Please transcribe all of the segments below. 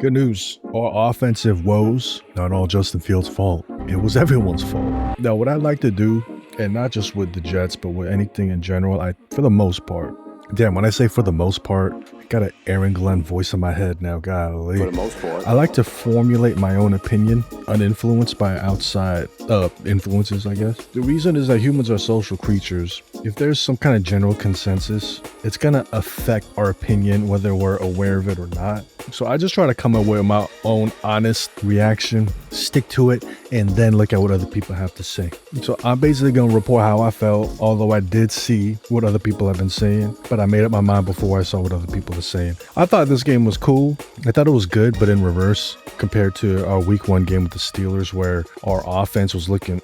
Good news. Our offensive woes, not all Justin Fields' fault. It was everyone's fault. Now, what I'd like to do, and not just with the Jets, but with anything in general, for the most part, damn, when I say for the most part, I got an Aaron Glenn voice in my head now, golly. For the most part. I like to formulate my own opinion, uninfluenced by outside influences, I guess. The reason is that humans are social creatures. If there's some kind of general consensus, it's gonna affect our opinion, whether we're aware of it or not. So I just try to come up with my own honest reaction, stick to it, and then look at what other people have to say. So I'm basically gonna report how I felt, although I did see what other people have been saying, but I made up my mind before I saw what other people were saying. I thought this game was cool. I thought it was good, but in reverse compared to our week 1 game with the Steelers, where our offense was looking,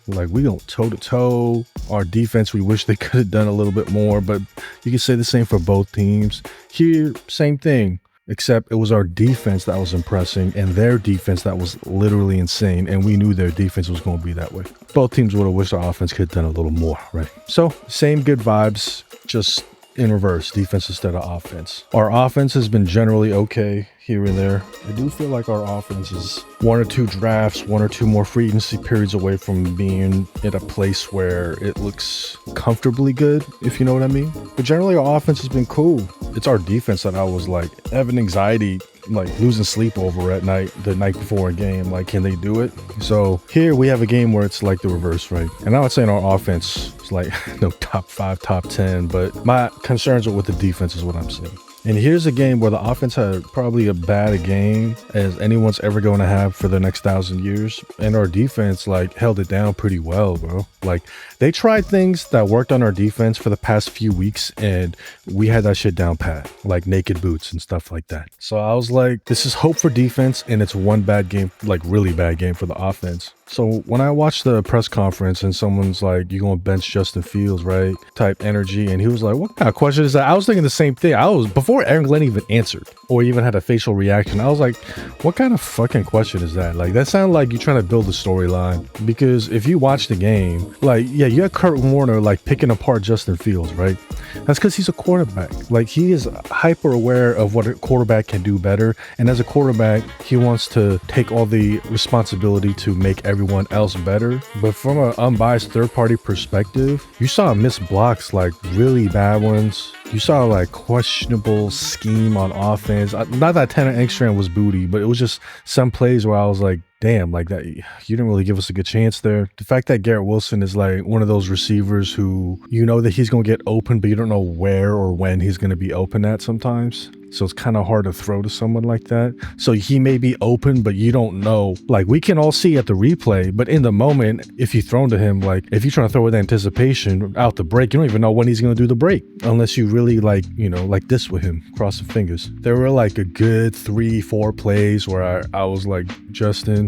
like we go toe to toe. Our defense, we wish they could have done a little bit more, but you can say the same for both teams. Here, same thing, except it was our defense that was impressing and their defense that was literally insane, and we knew their defense was going to be that way. Both teams would have wished our offense could have done a little more, right? So, same good vibes, just in reverse, defense instead of offense. Our offense has been generally okay here and there. I do feel like our offense is 1 or 2 drafts, 1 or 2 more free agency periods away from being at a place where it looks comfortably good, if you know what I mean. But generally, our offense has been cool. It's our defense that I was like having anxiety, like losing sleep over at night, the night before a game. Like, can they do it? So here we have a game where it's like the reverse, right? And I'm not saying our offense is like no top 5, top 10, but my concerns are with the defense is what I'm saying. And here's a game where the offense had probably a bad game as anyone's ever going to have for the next 1,000 years. And our defense like held it down pretty well, bro. Like they tried things that worked on our defense for the past few weeks and we had that shit down pat, like naked boots and stuff like that. So I was like, this is hope for defense, and it's one bad game, like really bad game for the offense. So when I watched the press conference and someone's like, you're going to bench Justin Fields, right? Type energy. And he was like, what kind of question is that? I was thinking the same thing. Before Aaron Glenn even answered or even had a facial reaction, I was like, what kind of fucking question is that? Like, that sounded like you're trying to build a storyline. Because if you watch the game, like, yeah, you had Kurt Warner like picking apart Justin Fields, right? That's because he's a quarterback. Like, he is hyper aware of what a quarterback can do better. And as a quarterback, he wants to take all the responsibility to make everyone else better. But from an unbiased third-party perspective, you saw missed blocks, like really bad ones. You saw like questionable scheme on offense. Not that Tanner Engstrand was booty, but it was just some plays where I was like, damn, like that, you didn't really give us a good chance there. The fact that Garrett Wilson is like one of those receivers who you know that he's going to get open, but you don't know where or when he's going to be open at sometimes. So it's kind of hard to throw to someone like that. So he may be open, but you don't know. Like, we can all see at the replay, but in the moment, if you thrown to him, like if you're trying to throw with anticipation out the break, you don't even know when he's going to do the break unless you really like, you know, like this with him, cross the fingers. There were like a good 3-4 plays where I was like, Justin,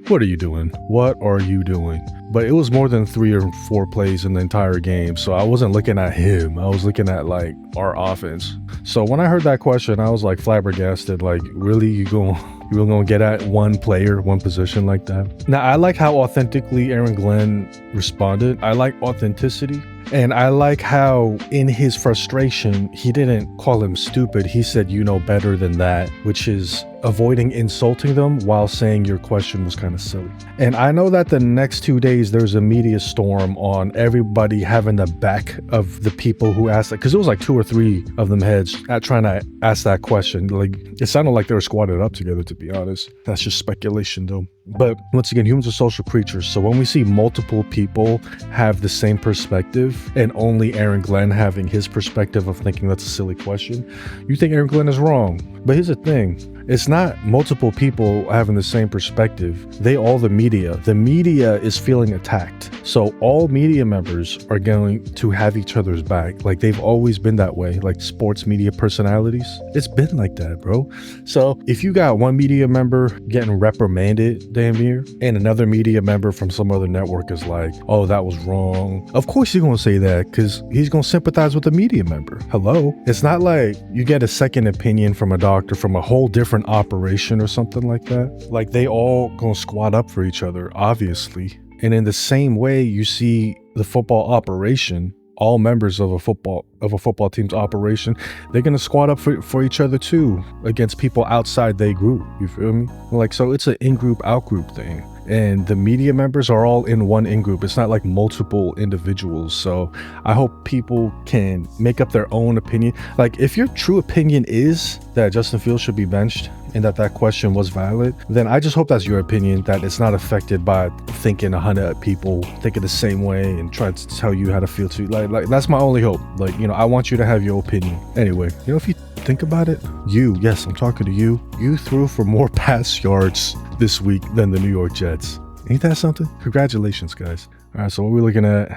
what are you doing? What are you doing? But it was more than 3 or 4 plays in the entire game. So I wasn't looking at him. I was looking at like our offense. So when I heard that question, I was like flabbergasted. Like, really? You were going to get at one player, one position like that? Now, I like how authentically Aaron Glenn responded. I like authenticity. And I like how in his frustration, he didn't call him stupid. He said, you know better than that, which is avoiding insulting them while saying your question was kind of silly. And I know that the next 2 days, there's a media storm on everybody having the back of the people who asked that, because it was like 2 or 3 of them heads at trying to ask that question. Like, it sounded like they were squatted up together, to be honest. That's just speculation though. But once again, humans are social creatures. So when we see multiple people have the same perspective and only Aaron Glenn having his perspective of thinking that's a silly question, you think Aaron Glenn is wrong. But here's the thing. It's not multiple people having the same perspective. The media is feeling attacked. So all media members are going to have each other's back. Like, they've always been that way. Like sports media personalities. It's been like that, bro. So if you got one media member getting reprimanded damn near, and another media member from some other network is like, oh, that was wrong. Of course he's going to say that because he's going to sympathize with the media member. Hello? It's not like you get a second opinion from a doctor from a whole different operation or something like that. Like, they all gonna squat up for each other, obviously. And in the same way, you see the football operation, all members of a football team's operation, they're gonna squad up for each other too against people outside their group. You feel me? Like, so it's an in-group, out-group thing. And the media members are all in one in-group. It's not like multiple individuals. So I hope people can make up their own opinion. Like, if your true opinion is that Justin Fields should be benched and that question was valid, then I just hope that's your opinion, that it's not affected by thinking 100 people thinking the same way and trying to tell you how to feel too. Like that's my only hope. Like, you know, I want you to have your opinion. Anyway, you know, if you think about it, yes, I'm talking to you. You threw for more pass yards this week than the New York Jets. Ain't that something? Congratulations, guys. All right, so what are we looking at?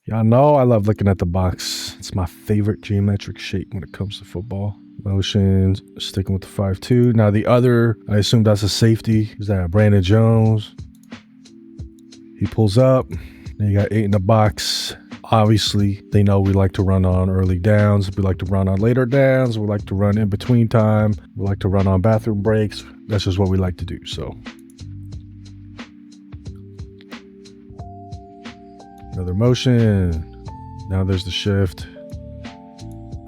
Y'all know I love looking at the box. It's my favorite geometric shape when it comes to football. Motions, sticking with the 5-2. Now the other, I assume that's a safety. Is that Brandon Jones? He pulls up. Then you got 8 in the box. Obviously, they know we like to run on early downs. We like to run on later downs. We like to run in between time. We like to run on bathroom breaks. That's just what we like to do. So another motion. Now there's the shift.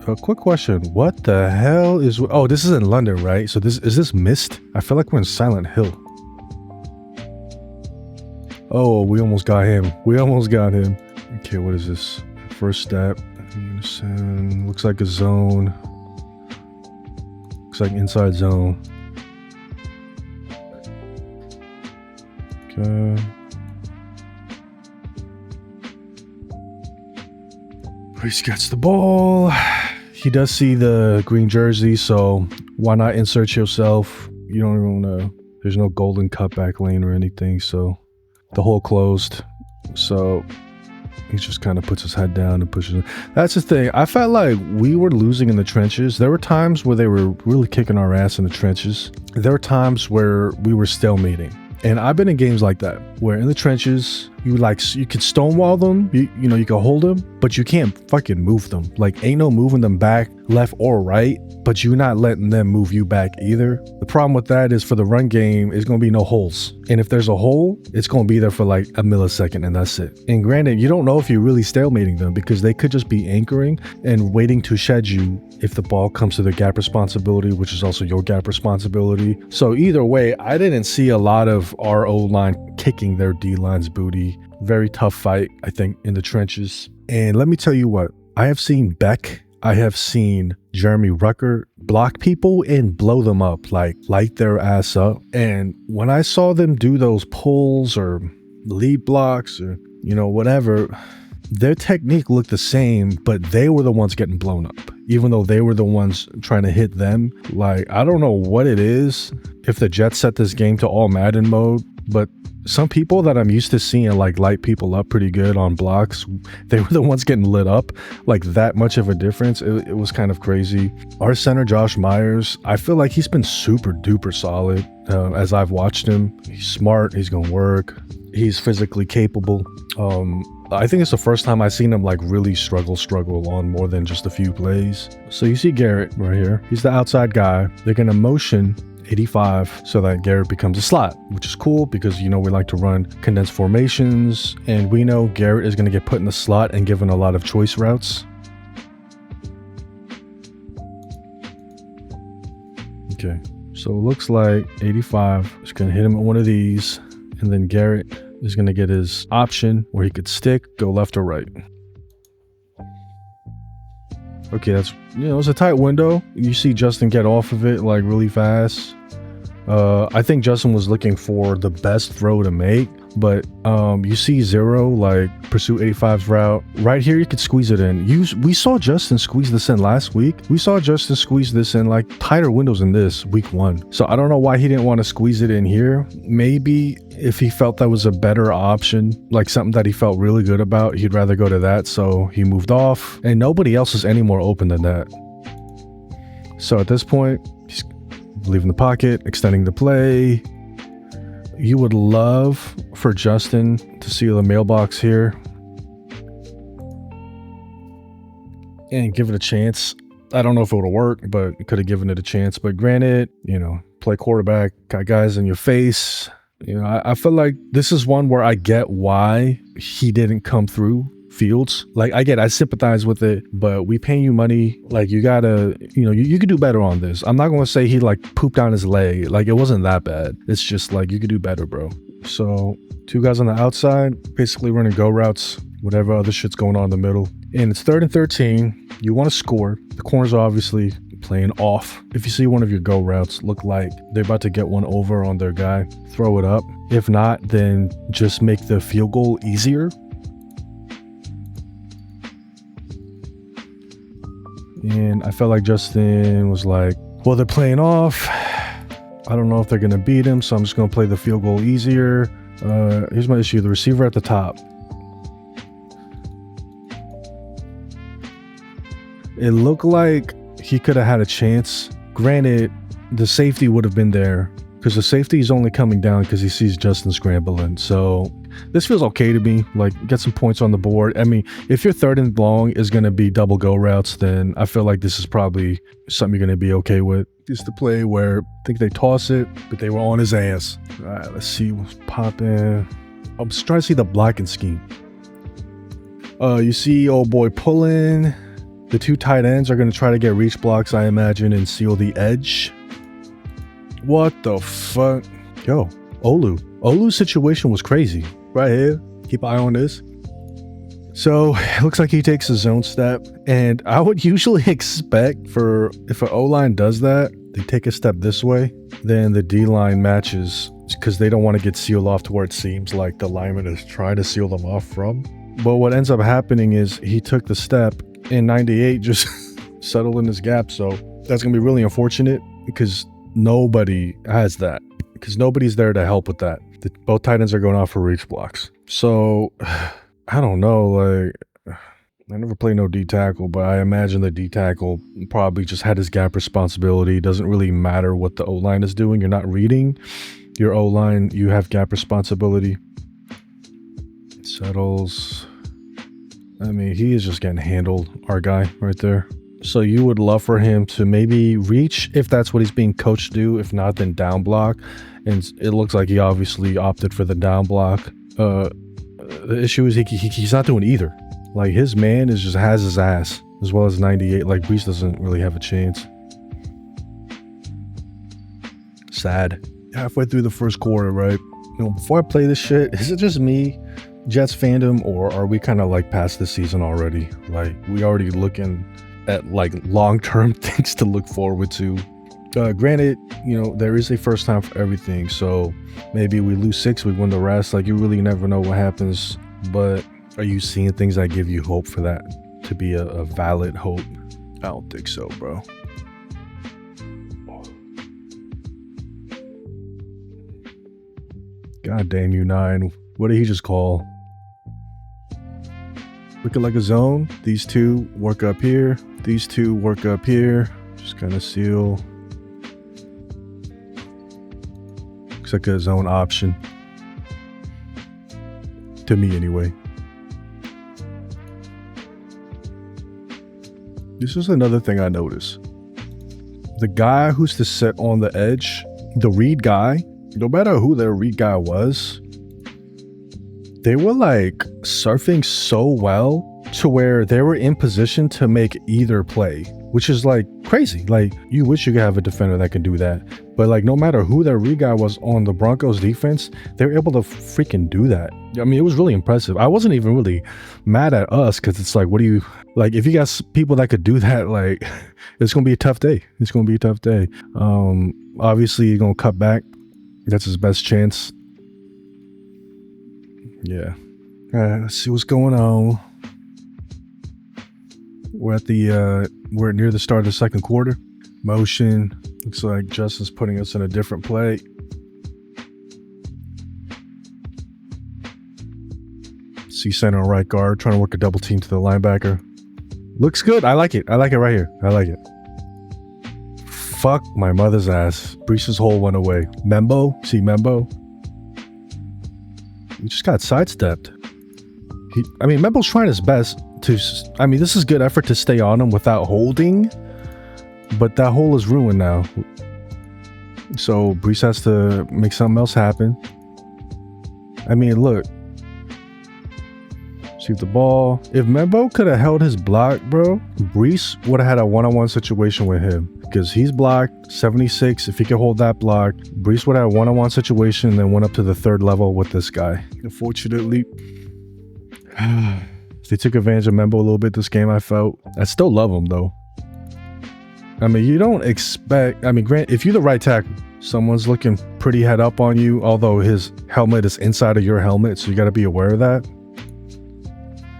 A quick question. What the hell is... Oh, this is in London, right? So is this Mist? I feel like we're in Silent Hill. Oh, we almost got him. Okay, what is this? First step. Looks like a zone. Looks like inside zone. Okay. Priest gets the ball. He does see the green jersey, so why not insert yourself? You don't even know. There's no golden cutback lane or anything, so the hole closed. So he just kind of puts his head down and pushes it. That's the thing. I felt like we were losing in the trenches. There were times where they were really kicking our ass in the trenches. There were times where we were stalemating. And I've been in games like that, where in the trenches, you could stonewall them, you could hold them, but you can't fucking move them. Like, ain't no moving them back, left or right, but you're not letting them move you back either. The problem with that is for the run game, it's going to be no holes. And if there's a hole, it's going to be there for like a millisecond and that's it. And granted, you don't know if you're really stalemating them because they could just be anchoring and waiting to shed you if the ball comes to their gap responsibility, which is also your gap responsibility. So either way, I didn't see a lot of our O-line kicking their D-line's booty. Very tough fight, I think, in the trenches. And let me tell you what, I have seen Beck, I have seen Jeremy Rucker block people and blow them up, like light their ass up. And when I saw them do those pulls or lead blocks or, whatever, their technique looked the same, but they were the ones getting blown up, even though they were the ones trying to hit them. Like, I don't know what it is, if the Jets set this game to all Madden mode, but some people that I'm used to seeing like light people up pretty good on blocks, they were the ones getting lit up. Like, that much of a difference. It was kind of crazy. Our center, Josh Myers, I feel like he's been super duper solid as I've watched him. He's smart. He's going to work. He's physically capable. I think it's the first time I've seen him like really struggle on more than just a few plays. So you see Garrett right here. He's the outside guy. They're going to motion 85 so that Garrett becomes a slot, which is cool because, we like to run condensed formations, and we know Garrett is going to get put in the slot and given a lot of choice routes. Okay, so it looks like 85 is going to hit him at one of these, and then Garrett is going to get his option where he could stick, go left or right. Okay, that's, it's a tight window. You see Justin get off of it like really fast. I think Justin was looking for the best throw to make, but you see Zero like pursue 85's route. Right here, you could squeeze it in. We saw Justin squeeze this in last week. We saw Justin squeeze this in like tighter windows in this week 1. So I don't know why he didn't want to squeeze it in here. Maybe if he felt that was a better option, like something that he felt really good about, he'd rather go to that. So he moved off, and nobody else is any more open than that. So at this point, he's leaving the pocket, extending the play. You would love for Justin to seal the mailbox here and give it a chance. I don't know if it would have worked, but could have given it a chance. But granted, play quarterback, got guys in your face. I feel like this is one where I get why he didn't come through Fields. Like, I sympathize with it, but we paying you money. Like, you gotta, you could do better on this. I'm not gonna say he like pooped down his leg. Like, it wasn't that bad. It's just like, you could do better, bro. So 2 guys on the outside, basically running go routes, whatever other shit's going on in the middle. And it's 3rd and 13. You want to score. The corners are obviously playing off. If you see one of your go routes look like they're about to get one over on their guy, throw it up. If not, then just make the field goal easier. And I felt like Justin was like, well, they're playing off. I don't know if they're going to beat him, so I'm just going to play the field goal easier. Here's my issue. The receiver at the top. It looked like he could have had a chance. Granted, the safety would have been there because the safety is only coming down because he sees Justin scrambling. So this feels okay to me. Like, get some points on the board. I mean, if your 3rd and long is going to be double go routes, then I feel like this is probably something you're going to be okay with. It's the play where I think they toss it, but they were on his ass. All right, let's see what's popping. I'm just trying to see the blocking scheme. You see old boy pulling. The 2 tight ends are going to try to get reach blocks, I imagine, and seal the edge. What the fuck? Yo, Olu's situation was crazy. Right here. Keep an eye on this. So it looks like he takes a zone step, and I would usually expect for if an O-line does that, they take a step this way, then the D-line matches because they don't want to get sealed off to where it seems like the lineman is trying to seal them off from. But what ends up happening is he took the step and 98 just settled in his gap. So that's going to be really unfortunate because nobody has that, because nobody's there to help with that. Both tight ends are going off for reach blocks. So I don't know, like, I never played no D tackle, but I imagine the D tackle probably just had his gap responsibility. It doesn't really matter what the O-line is doing. You're not reading your O-line. You have gap responsibility. Settles. I mean, he is just getting handled, our guy right there. So you would love for him to maybe reach if that's what he's being coached to do. If not, then down block. And it looks like he obviously opted for the down block. The issue is he's not doing either. Like, his man just has his ass, as well as 98. Like, Brees doesn't really have a chance. Sad. Halfway through the first quarter, right? Before I play this shit, is it just me, Jets fandom, or are we kind of like past this season already? Like, we already looking at like long-term things to look forward to. Granted, there is a first time for everything, so maybe we lose 6, we win the rest. Like, you really never know what happens. But are you seeing things that give you hope for that to be a valid hope? I don't think so, bro. God damn you, 9. What did he just call? Looking like a zone. These 2 work up here. These 2 work up here. Just kind of seal. Looks like a zone option. To me, anyway. This is another thing I noticed. The guy who's to sit on the edge, the read guy, no matter who their read guy was, they were like surfing so well to where they were in position to make either play, which is like crazy. Like, you wish you could have a defender that could do that. But like, no matter who their read guy was on the Broncos defense, they were able to freaking do that. I mean, it was really impressive. I wasn't even really mad at us because it's like, what do you, like, if you got people that could do that, like, it's going to be a tough day. It's going to be a tough day. Obviously, you're going to cut back. That's his best chance. Yeah. Let's see what's going on. We're near the start of the second quarter. Motion. Looks like Justin's putting us in a different play. See center and right guard trying to work a double team to the linebacker. Looks good. I like it. I like it right here. I like it. Fuck my mother's ass. Brees's hole went away. Membo. See Membo? He just got sidestepped. Membo's trying his best to... this is good effort to stay on him without holding. But that hole is ruined now. So Brees has to make something else happen. Look. Receive the ball. If Membo could have held his block, bro, Brees would have had a one-on-one situation with him because he's blocked 76. If he could hold that block, Brees would have a one-on-one situation and then went up to the third level with this guy. Unfortunately, they took advantage of Membo a little bit this game, I felt. I still love him, though. I mean, you don't expect... I mean, Grant, if you're the right tackle, someone's looking pretty head up on you, although his helmet is inside of your helmet, so you got to be aware of that.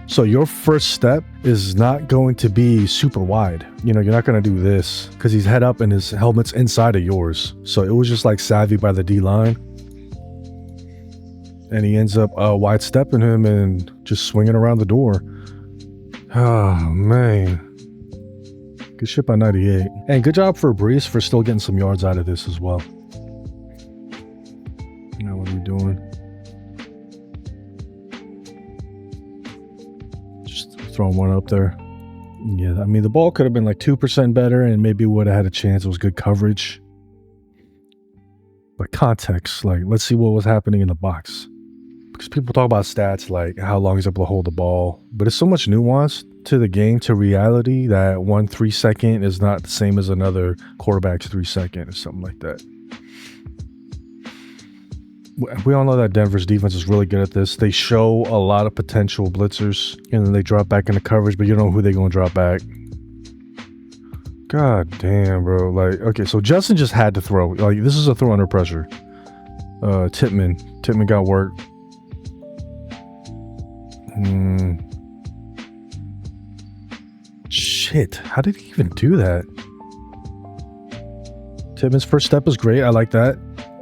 So your first step is not going to be super wide. You know, you're not going to do this because he's head up and his helmet's inside of yours. So it was just like savvy by the D-line. And he ends up wide stepping him and just swinging around the door. Oh, man. Good shit by 98. And good job for Brees for still getting some yards out of this as well. Now what are we doing? Just throwing one up there. Yeah, I mean, the ball could have been like 2% better and maybe would have had a chance. It was good coverage. But context, like, let's see what was happening in the box. Because people talk about stats like how long he's able to hold the ball. But it's so much nuance to the game, to reality, that 1 3-second is not the same as another quarterback's 3-second or something like that. We all know that Denver's defense is really good at this. They show a lot of potential blitzers and then they drop back into coverage, but you don't know who they're going to drop back. God damn, bro. Like, okay, so Justin just had to throw. Like, this is a throw under pressure. Tippmann got work. Shit, how did he even do that? Tippmann's first step is great. I like that.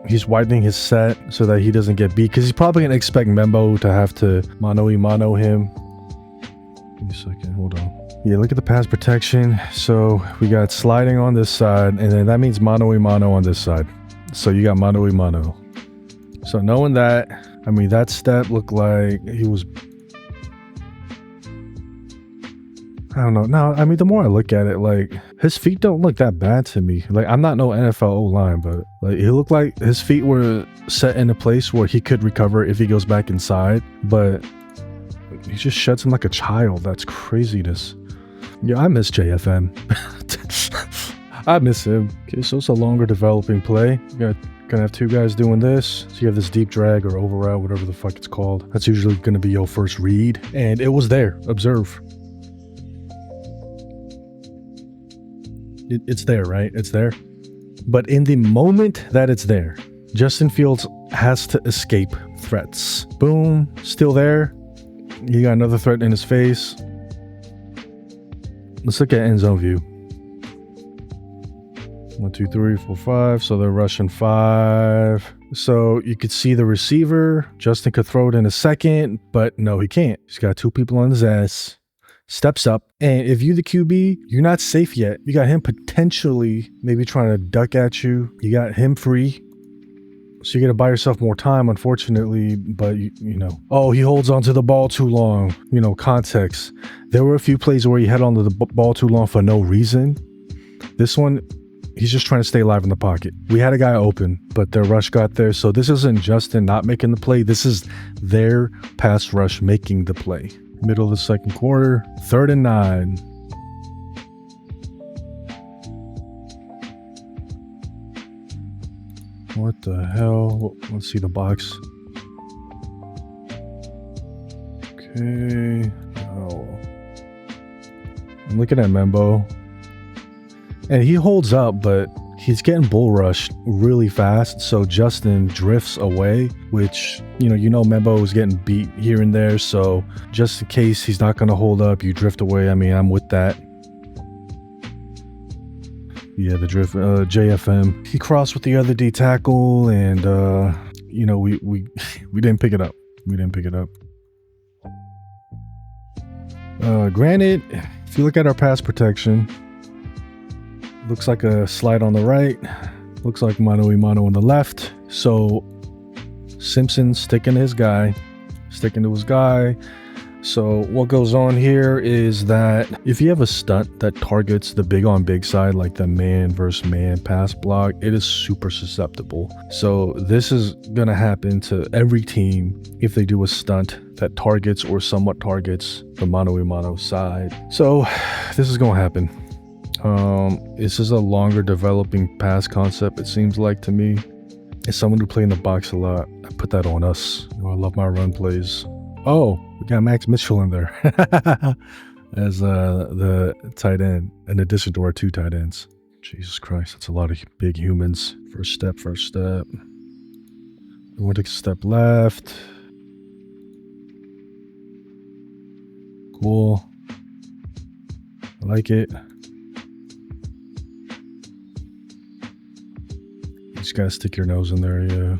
He's widening his set so that he doesn't get beat because he's probably going to expect Membo to have to mano-y-mano him. Give me a second, hold on. Yeah, look at the pass protection. So we got sliding on this side, and then that means mano-y-mano on this side. So you got mano-y-mano. So knowing that, I mean, that step looked like he was... I don't know. Now, I mean, the more I look at it, like, his feet don't look that bad to me. Like, I'm not no NFL O-line, but, like, it looked like his feet were set in a place where he could recover if he goes back inside, but he just shuts him like a child. That's craziness. Yeah, I miss JFM. I miss him. Okay, so it's a longer developing play. You gonna have two guys doing this. So you have this deep drag or over route, whatever the fuck it's called. That's usually gonna be your first read. And it was there. Observe. It's there, right? It's there. But in the moment that it's there, Justin Fields has to escape threats. Boom, still there. You got another threat in his face. Let's look at end zone view. 1, 2, 3, 4, 5. So they're rushing 5. So you could see the receiver. Justin could throw it in a second, but no, he can't. He's got 2 people on his ass. Steps up, and if you're the QB, you're not safe yet. You got him potentially maybe trying to duck at you. You got him free, so you got to buy yourself more time, unfortunately. But you know, oh, he holds onto the ball too long. You know, context. There were a few plays where he held onto the ball too long for no reason. This one, he's just trying to stay alive in the pocket. We had a guy open, but their rush got there. So this isn't Justin not making the play. This is their pass rush making the play. Middle of the second quarter, 3rd and 9. What the hell? Let's see the box. Okay. Oh. I'm looking at Membo. And he holds up, but he's getting bull rushed really fast, so Justin drifts away, which, you know Membo is getting beat here and there, so just in case he's not going to hold up, you drift away. I mean, I'm with that. Yeah, the drift, JFM. He crossed with the other D tackle, and, you know, we didn't pick it up. We didn't pick it up. Granted, if you look at our pass protection, looks like a slide on the right. Looks like mano-y-mano on the left. So Simpson sticking to his guy. So what goes on here is that if you have a stunt that targets the big on big side, like the man versus man pass block, it is super susceptible. So this is gonna happen to every team if they do a stunt that targets or somewhat targets the mano a mano side. So this is gonna happen. This is a longer developing pass concept, it seems like to me. As someone who played in the box a lot, I put that on us. You know, I love my run plays. Oh, we got Max Mitchell in there as the tight end, in addition to our 2 tight ends. Jesus Christ, that's a lot of big humans. First step. We want to take a step left. Cool. I like it. You just gotta stick your nose in there, yeah.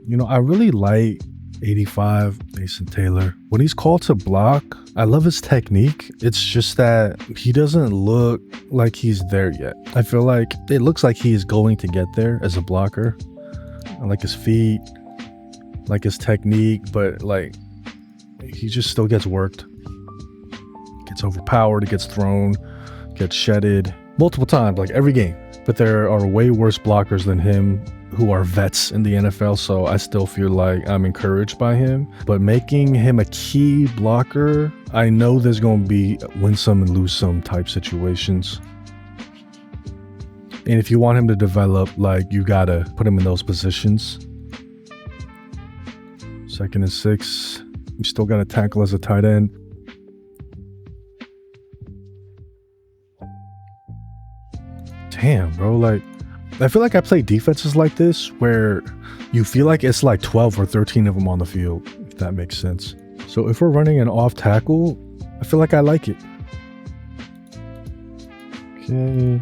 You know, I really like 85 Mason Taylor. When he's called to block, I love his technique. It's just that he doesn't look like he's there yet. I feel like it looks like he is going to get there as a blocker. I like his feet, like his technique, but like he just still gets worked. Gets overpowered, gets thrown, gets shedded multiple times, like every game. But there are way worse blockers than him who are vets in the NFL, so I still feel like I'm encouraged by him. But making him a key blocker, I know there's going to be win some and lose some type situations. And if you want him to develop, like, you gotta put him in those positions. 2nd and 6. You still gotta tackle as a tight end. Damn, bro, like, I feel like I play defenses like this where you feel like it's like 12 or 13 of them on the field, if that makes sense. So if we're running an off tackle, I feel like I like it. Okay.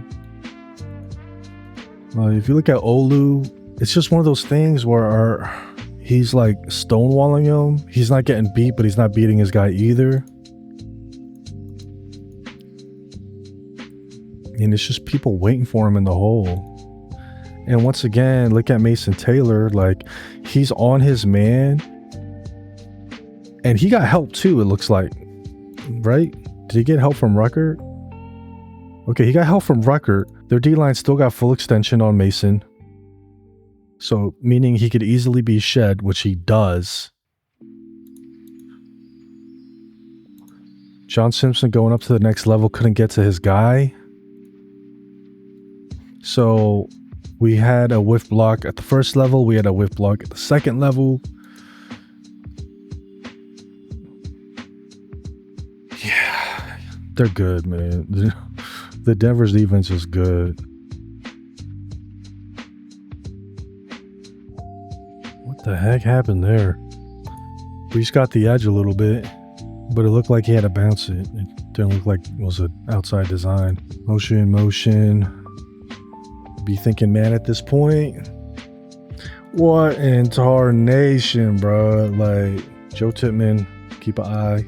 If you look at Olu, it's just one of those things where he's like stonewalling him. He's not getting beat, but he's not beating his guy either. And it's just people waiting for him in the hole. And once again, look at Mason Taylor. Like, he's on his man. And he got help too, it looks like. Right? Did he get help from Ruckert? Okay, he got help from Ruckert. Their D-line still got full extension on Mason. So, meaning he could easily be shed, which he does. John Simpson going up to the next level, couldn't get to his guy. So we had a whiff block at the first level. We had a whiff block at the second level. Yeah, they're good, man. The Denver's defense is good. What the heck happened there? We just got the edge a little bit, but it looked like he had to bounce it. It didn't look like it was an outside design. Motion. Be thinking, man, at this point, what in tarnation, bro? Like, Joe Tippmann, keep an eye.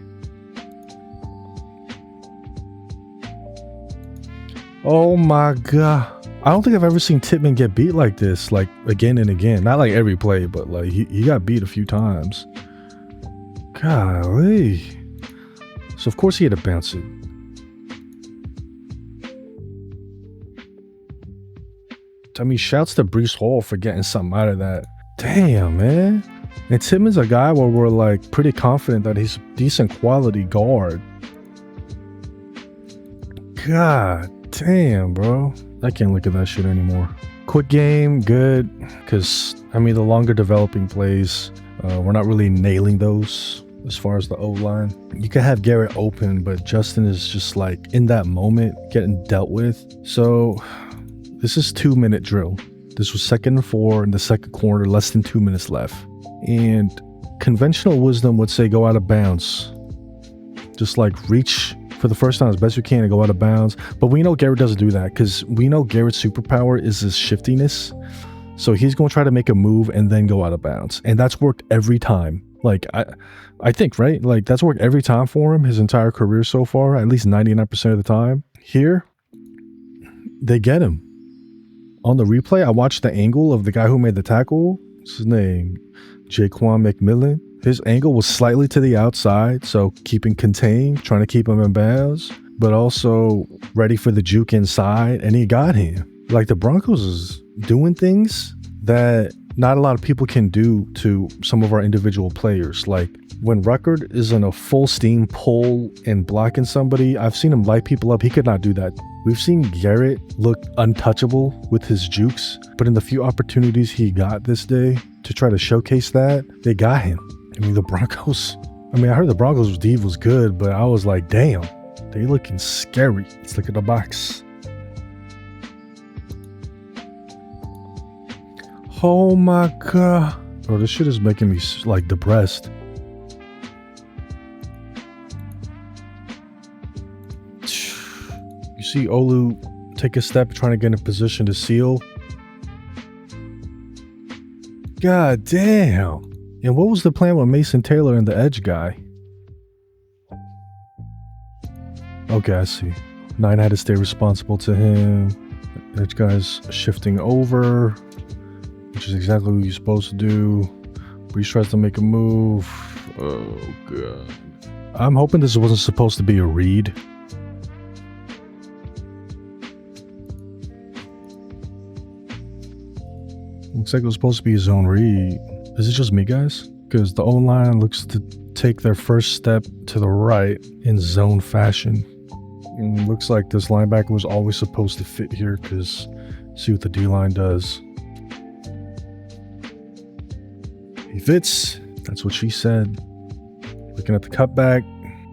Oh my god, I don't think I've ever seen Tippmann get beat like this, like again and again. Not like every play, but like he got beat a few times. Golly. So of course he had to bounce it. I mean, shouts to Breece Hall for getting something out of that. Damn, man. And Tippmann's a guy where we're like pretty confident that he's a decent quality guard. God damn, bro. I can't look at that shit anymore. Quick game, good. Because, I mean, the longer developing plays, we're not really nailing those as far as the O-line. You could have Garrett open, but Justin is just like in that moment getting dealt with. So this is 2-minute drill. This was 2nd and 4 in the second quarter, less than 2 minutes left. And conventional wisdom would say go out of bounds. Just like reach for the first time as best you can and go out of bounds. But we know Garrett doesn't do that because we know Garrett's superpower is his shiftiness. So he's going to try to make a move and then go out of bounds. And that's worked every time. Like, I think, right? Like, that's worked every time for him his entire career so far, at least 99% of the time. Here, they get him. On the replay, I watched the angle of the guy who made the tackle. What's his name? Jaquan McMillan. His angle was slightly to the outside, so keeping contained, trying to keep him in bounds, but also ready for the juke inside, and he got him. Like, the Broncos is doing things that not a lot of people can do to some of our individual players. Like, when Ruckert is in a full steam pull and blocking somebody, I've seen him light people up. He could not do that. We've seen Garrett look untouchable with his jukes, but in the few opportunities he got this day to try to showcase that, they got him. I mean, the Broncos, I heard the Broncos' D was good, but I was like, damn, they looking scary. Let's look at the box. Oh my God. Bro, this shit is making me like depressed. You see Olu take a step trying to get in a position to seal. God damn. And what was the plan with Mason Taylor and the edge guy? Okay, I see. 9 had to stay responsible to him. Edge guy's shifting over, which is exactly what you're supposed to do. Breeze tries to make a move. Oh, God. I'm hoping this wasn't supposed to be a read. Looks like it was supposed to be his own read. Is it just me, guys? Because the O-line looks to take their first step to the right in zone fashion. And looks like this linebacker was always supposed to fit here, because see what the D-line does. He fits. That's what she said. Looking at the cutback,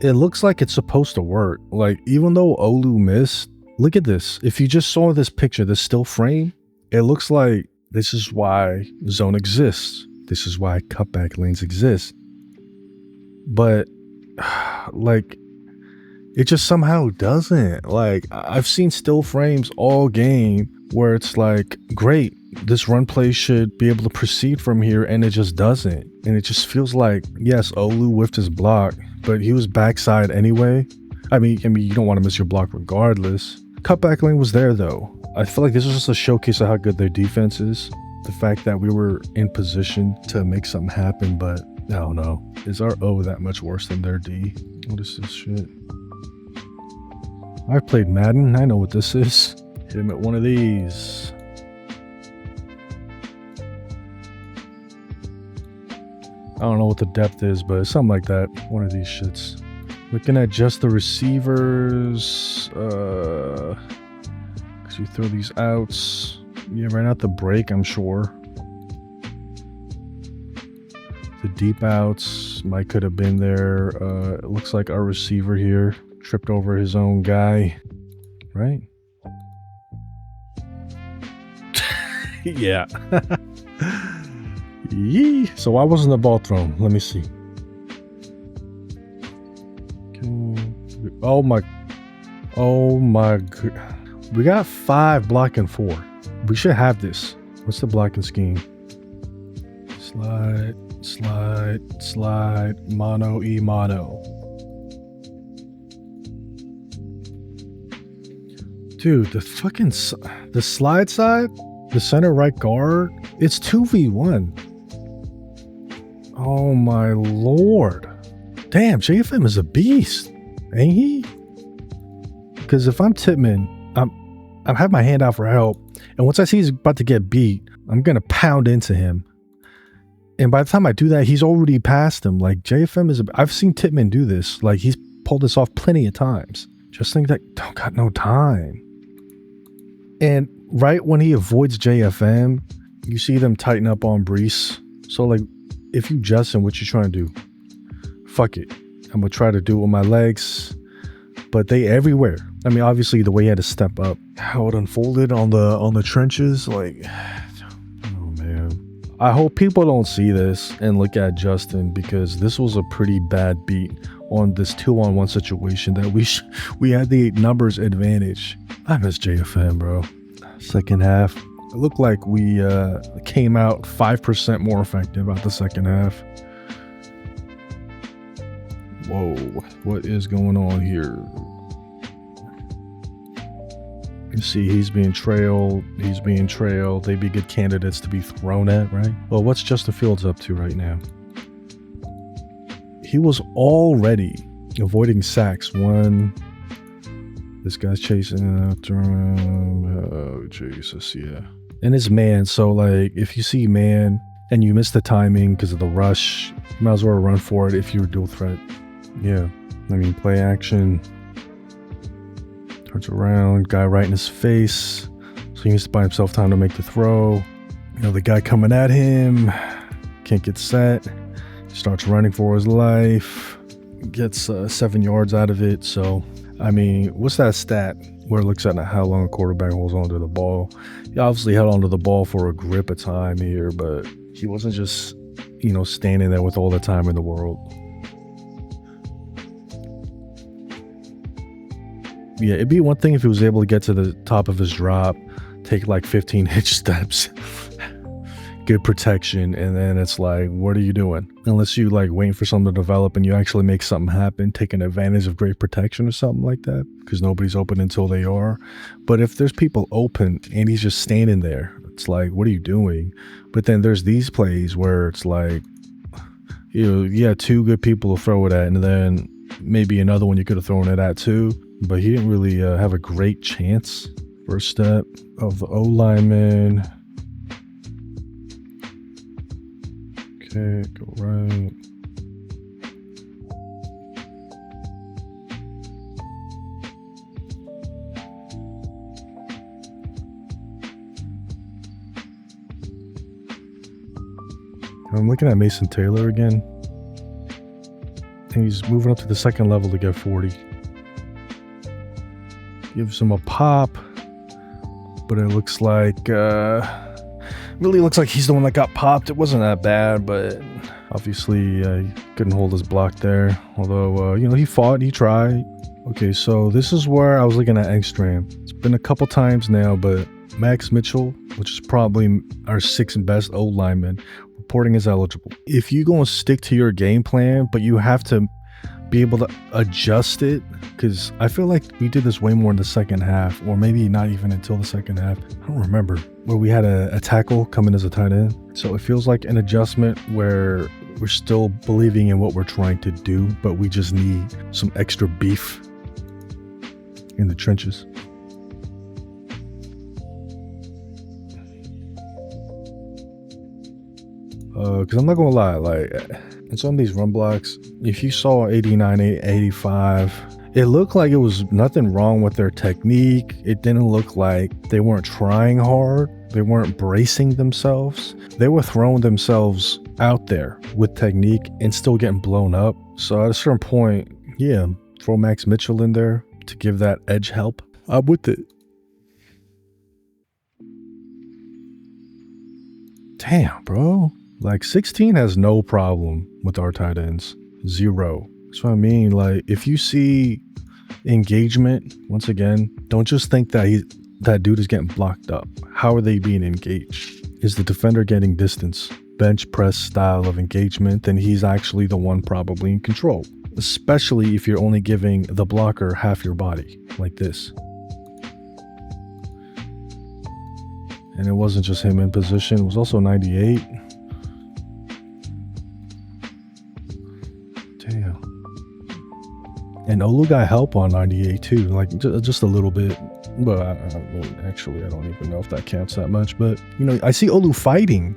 it looks like it's supposed to work. Like, even though Olu missed, look at this. If you just saw this picture, this still frame, it looks like this is why zone exists. This is why cutback lanes exist. But, like, it just somehow doesn't. Like, I've seen still frames all game where it's like, great, this run play should be able to proceed from here, and it just doesn't. And it just feels like, yes, Olu whiffed his block, but he was backside anyway. I mean, you don't want to miss your block regardless. Cutback lane was there, though. I feel like this was just a showcase of how good their defense is. The fact that we were in position to make something happen, but I don't know. Is our O that much worse than their D? What is this shit? I've played Madden. I know what this is. Hit him at one of these. I don't know what the depth is, but it's something like that. One of these shits. Looking at just the receivers. Because you throw these outs. Yeah, ran out the break, I'm sure. The deep outs might could have been there. It looks like our receiver here tripped over his own guy. Right? Yeah. Yee. So why wasn't the ball thrown? Let me see. Okay. Oh my God. We got 5 blocking 4. We should have this. What's the blocking scheme? Slide, slide, slide, mono, mono. Dude, the slide side, the center right guard, it's 2v1. Oh my Lord. Damn, JFM is a beast, ain't he? Because if I'm Tippmann, I have my hand out for help, and once I see he's about to get beat, I'm gonna pound into him. And by the time I do that, he's already past him. Like, JFM is I've seen Tippmann do this. Like, he's pulled this off plenty of times. Just think that don't got no time. And right when he avoids JFM, you see them tighten up on Breece. So, like, if you Justin, what you trying to do? Fuck it. I'm gonna try to do it with my legs. But they everywhere. I mean, obviously the way he had to step up, how it unfolded on the trenches, like, oh man. I hope people don't see this and look at Justin, because this was a pretty bad beat on this 2-on-1 situation that we had the numbers advantage. I miss JFM, bro. Second half, it looked like we came out 5% more effective out the second half. Whoa, what is going on here? You see, he's being trailed. They'd be good candidates to be thrown at, right? Well, what's Justin Fields up to right now? he was already avoiding sacks when this guy's chasing after him. Oh, Jesus, yeah. And it's man, so like if you see man and you miss the timing because of the rush, you might as well run for it if you're dual threat. Yeah, I mean, play action. Turns around, guy right in his face. So he needs to buy himself time to make the throw. You know, the guy coming at him can't get set. Starts running for his life. Gets 7 yards out of it. So, I mean, what's that stat where it looks at how long a quarterback holds onto the ball? He obviously held onto the ball for a grip of time here, but he wasn't just, you know, standing there with all the time in the world. Yeah, it'd be one thing if he was able to get to the top of his drop, take like 15 hitch steps, good protection, and then it's like, what are you doing? Unless you like waiting for something to develop and you actually make something happen, taking advantage of great protection or something like that, because nobody's open until they are. But if there's people open and he's just standing there, it's like, what are you doing? But then there's these plays where it's like, you know, yeah, 2 good people to throw it at, and then maybe another one you could have thrown it at too, but he didn't really have a great chance. First step of the O-lineman. Okay, go right. I'm looking at Mason Taylor again. And he's moving up to the second level to get 40. Gives him a pop. But it looks like, really looks like he's the one that got popped. It wasn't that bad, but obviously he couldn't hold his block there. Although, you know, he fought, he tried. Okay, so this is where I was looking at Engstrom. It's been a couple times now, but Max Mitchell, which is probably our 6th best old lineman, reporting is eligible. If you're going to stick to your game plan, but you have to be able to adjust it, because I feel like we did this way more in the second half, or maybe not even until the second half. I don't remember, where we had a tackle come in as a tight end. So it feels like an adjustment where we're still believing in what we're trying to do, but we just need some extra beef in the trenches. Because I'm not gonna lie, like in some of these run blocks, if you saw 89, 85, it looked like it was nothing wrong with their technique. It didn't look like they weren't trying hard. They weren't bracing themselves. They were throwing themselves out there with technique and still getting blown up. So at a certain point, yeah, throw Max Mitchell in there to give that edge help. I'm with it. Damn, bro. Like 16 has no problem with our tight ends. 0. That's what I mean. Like if you see engagement, once again, don't just think that that dude is getting blocked up. How are they being engaged? Is the defender getting distance? Bench press style of engagement, then he's actually the one probably in control. Especially if you're only giving the blocker half your body, like this. And it wasn't just him in position, it was also 98. Damn. And Olu got help on 98 too, like just a little bit. But actually, I don't even know if that counts that much. But, you know, I see Olu fighting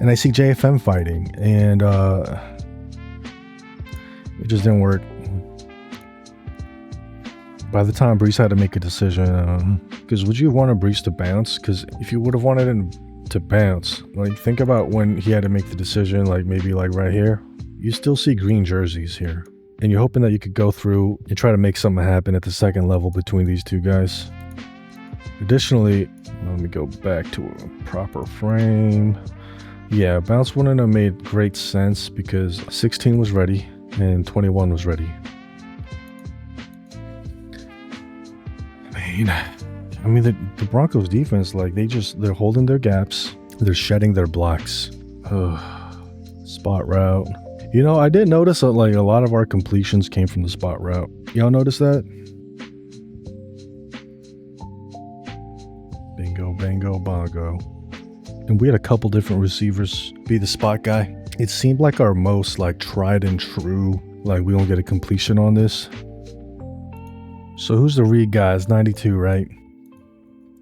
and I see JFM fighting, and it just didn't work. By the time Brees had to make a decision, because would you want Brees to bounce? Because if you would have wanted him to bounce, like think about when he had to make the decision, like maybe like right here, you still see green jerseys here. And you're hoping that you could go through and try to make something happen at the second level between these two guys. Additionally, let me go back to a proper frame. Yeah, bounce wouldn't have made great sense because 16 was ready and 21 was ready. I mean, the Broncos defense, like they're holding their gaps. They're shedding their blocks. Spot route. You know, I did notice that like a lot of our completions came from the spot route. Y'all notice that? Bingo, bango, bongo. And we had a couple different receivers be the spot guy. it seemed like our most like tried and true, like we don't get a completion on this. So who's the read guy? It's 92, right?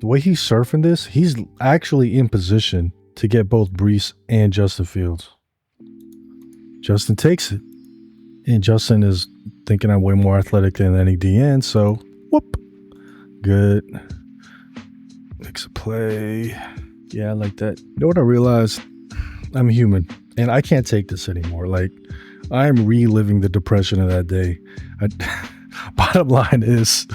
The way he's surfing this, he's actually in position to get both Breece and Justin Fields. Justin takes it. And Justin is thinking I'm way more athletic than any DN, so whoop. Good. Makes a play. Yeah, I like that. You know what I realized? I'm human. And I can't take this anymore. Like, I'm reliving the depression of that day. Bottom line is,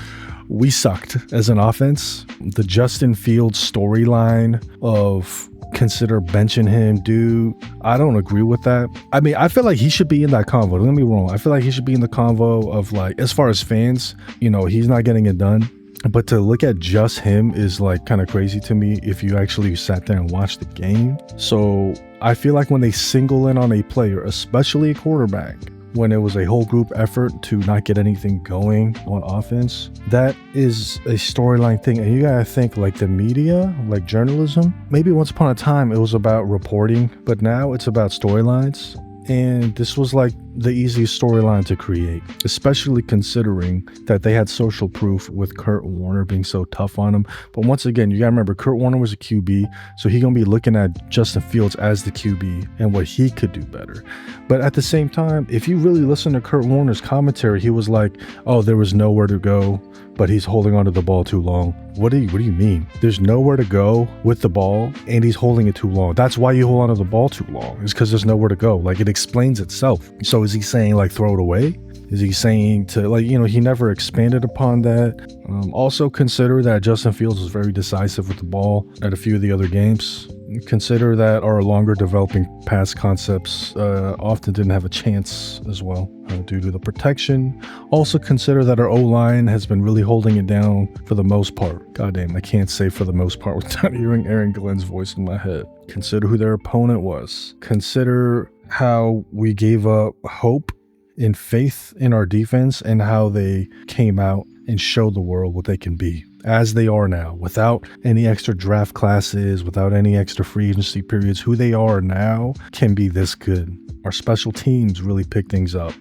we sucked as an offense. The Justin Fields storyline of consider benching him, dude, I don't agree with that. I mean, I feel like he should be in that convo. Don't get me wrong. I feel like he should be in the convo of like, as far as fans, you know, he's not getting it done. But to look at just him is like kind of crazy to me if you actually sat there and watched the game. So I feel like when they single in on a player, especially a quarterback, when it was a whole group effort to not get anything going on offense, that is a storyline thing. And you gotta think like the media, like journalism, maybe once upon a time it was about reporting, but now it's about storylines. And this was like the easiest storyline to create, especially considering that they had social proof with Kurt Warner being so tough on him. But once again, you gotta remember, Kurt Warner was a QB, so he's gonna be looking at Justin Fields as the QB and what he could do better. But at the same time, if you really listen to Kurt Warner's commentary, he was like, oh, there was nowhere to go, but he's holding onto the ball too long. What do you mean? There's nowhere to go with the ball and he's holding it too long. That's why you hold onto the ball too long. It's because there's nowhere to go. Like, it explains itself. So is he saying like throw it away? Is he saying to, like, you know, he never expanded upon that. Also consider that Justin Fields was very decisive with the ball at a few of the other games. Consider that our longer developing pass concepts often didn't have a chance as well due to the protection. Also consider that our O-line has been really holding it down for the most part. Goddamn, I can't say for the most part without hearing Aaron Glenn's voice in my head. Consider who their opponent was. Consider how we gave up hope and faith in our defense and how they came out and showed the world what they can be as they are now, without any extra draft classes, without any extra free agency periods. Who they are now can be this good. Our special teams really picked things up.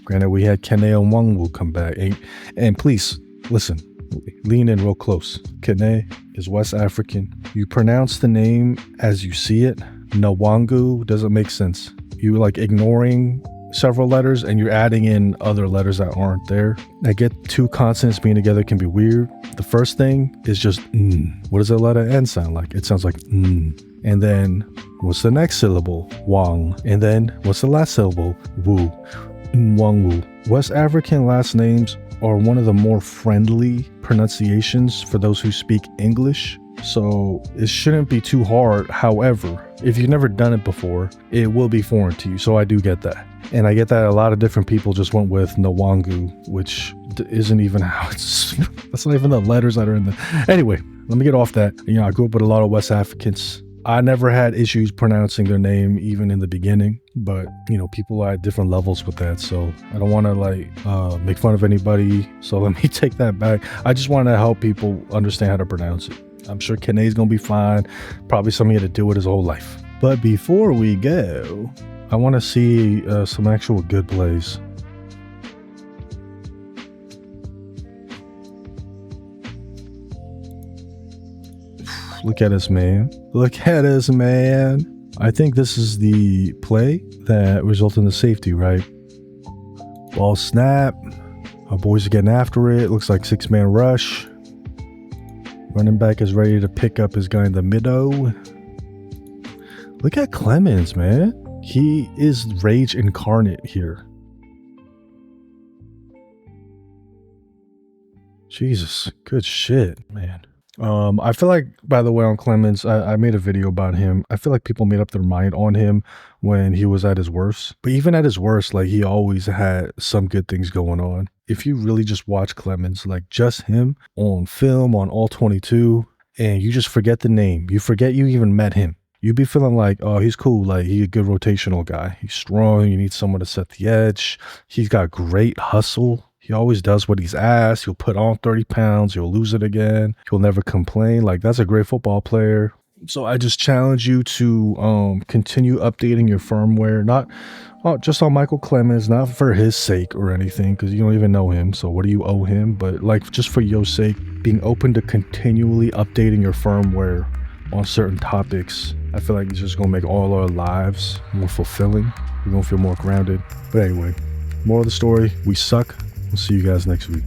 Granted, we had Kene Nwangwu come back. And please, listen, lean in real close. Kene is West African. You pronounce the name as you see it. Nwangwu doesn't make sense. You like ignoring several letters and you're adding in other letters that aren't there. I get two consonants being together can be weird. The first thing is just What does the letter N sound like? It sounds like And then what's the next syllable? Wang. And then what's the last syllable? Wu. Nwangwu. West African last names are one of the more friendly pronunciations for those who speak English. So it shouldn't be too hard. However, if you've never done it before, it will be foreign to you. So I do get that. And I get that a lot of different people just went with Nwangwu, which isn't even how it's, that's not even the letters that are in the, anyway, let me get off that. You know, I grew up with a lot of West Africans. I never had issues pronouncing their name even in the beginning, but you know, people are at different levels with that. So I don't want to like make fun of anybody. So let me take that back. I just want to help people understand how to pronounce it. I'm sure Kene's gonna be fine. Probably something he had to deal with his whole life. But before we go, I want to see some actual good plays. Look at us, man. Look at us, man. I think this is the play that resulted in the safety, right? Ball snap. Our boys are getting after it. Looks like 6-man rush. Running back is ready to pick up his guy in the middle. Look at Clemens, man. He is rage incarnate here. Jesus, good shit, man. I feel like, by the way, on Clemens, I made a video about him. I feel like people made up their mind on him when he was at his worst. But even at his worst, like, he always had some good things going on. If you really just watch Clemens, like just him on film, on all 22, and you just forget the name, you forget you even met him. You'd be feeling like, oh, he's cool. Like, he's a good rotational guy. He's strong. You need someone to set the edge. He's got great hustle. He always does what he's asked. He'll put on 30 pounds. He'll lose it again. He'll never complain. Like, that's a great football player. So I just challenge you to continue updating your firmware, not just on Michael Clemens, not for his sake or anything, because you don't even know him. So what do you owe him? But like just for your sake, being open to continually updating your firmware on certain topics. I feel like it's just gonna make all our lives more fulfilling. We're gonna feel more grounded. But anyway, moral of the story: we suck. We'll see you guys next week.